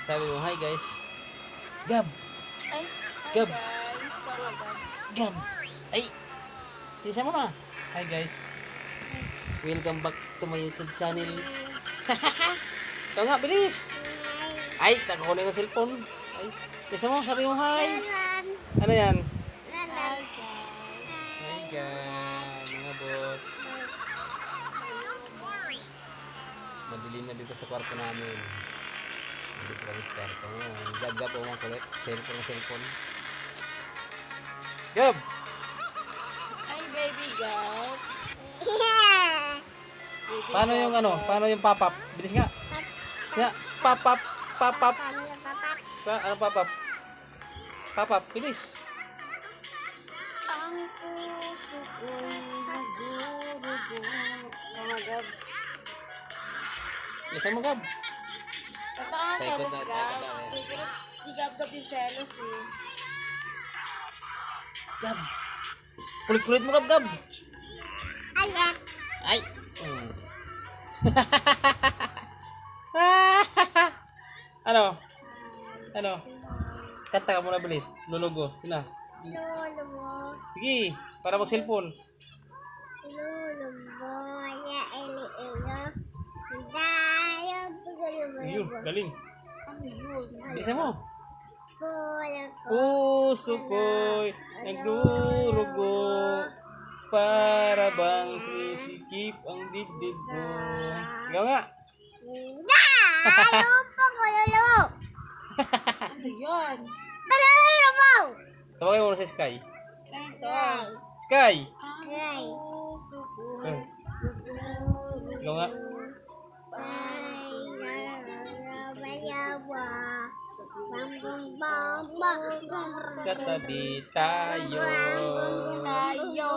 Sabi mo, hi guys. Gab! Ay, hi Gab! guys. Gab. Gab! Ay! Isa mo na. Hi guys. Welcome back to my YouTube channel. Ito nga, bilis! Ay, nakakunin ko cellphone. Ay, isa mo, sabi mo hi. Ano yan? Hi guys. Hi guys, mga boss. Madilim na dito sa kwarto namin. Dito kami sa kwarto. Gab o mga kulit. Cellphone. Gab! Ay, baby Gab. Paano yung ano? Paano yung pop-up? Bilis nga. Nga, pop-up. Ano pop-up? Pop-up, bilis. Ang puso ko'y nagdurugo. Mga Gab. Isa mo, Gab. Baka nga selos Gab. Pero di Gab yung selos eh. Gab. Kulit-kulit mo, Gab. Ay. Ano? Kanta ka muna, bilis. Lulugo. Sina? Sige, para mag-cellphone. Ayun, galing. Ano yun? Bilisan mo. Puso ko'y nagdurugo, para bang sinisikip ang dibdib mo. Ikaw nga. Ano yun? Tawagin mo na si Sky. Ito. Sky! Ang puso ko'y nagdurugo. Ikaw nga. Katabi tayo. Tayo.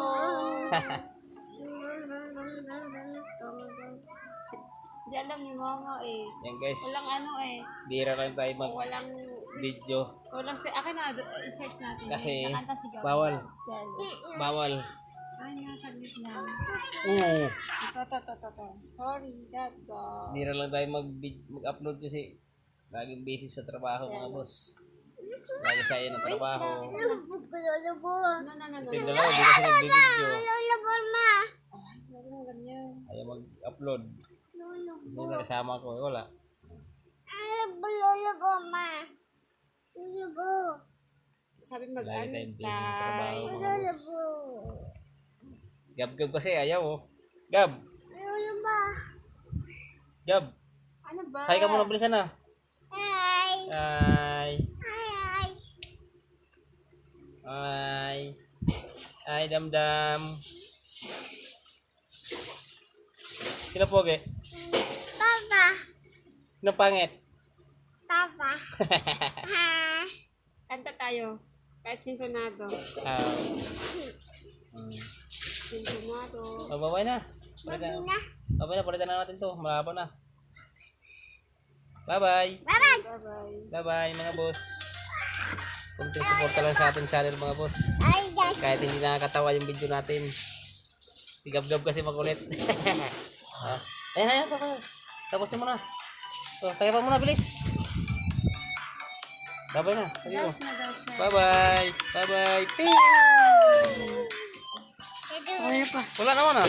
Hindi alam ni Momo eh. Yan guys. Walang ano eh. Bira lang tayo Walang mag-video. Walang akin na i-search natin. Kasi Nakanta si Gab. bawal. Selos. Bawal. Ay, nasaglit lang. Oo. Ito. Sorry, Gab. Bira lang tayo mag-upload kasi laging busy sa trabaho mga boss. Lagi sa iyo ng trabaho. No. Tingnan lang, hindi kasi nagbibideo. Ay, wala na ganyan. Ayaw mag-upload. Kasi nakasama ko, wala. Sabi Lagi tayong busy sa mag-antay. trabaho mga boss. Gab kasi ayaw oh. Gab! Gab! Ano ba? Hi ka muna, bilisan na. Hi! Hi, damdam. Sino pogi? Sino pangit? Kanta tayo. Kahit sintonado. Sintonado. Babay na. Palitan na natin to. Malabo na. Bye-bye. Bye-bye. Bye-bye mga boss. Kunting suporta lang sa ating channel mga boss. Kahit hindi nakakatawa yung video natin. Sigab-gab kasi makulit. Ayan. Tapusin mo na. Tayo pa muna, bilis. Bye-bye na. Sabi mo. Dance na daw siya. Bye-bye. Bye-bye. Ping! Wala pa. Wala naman ah.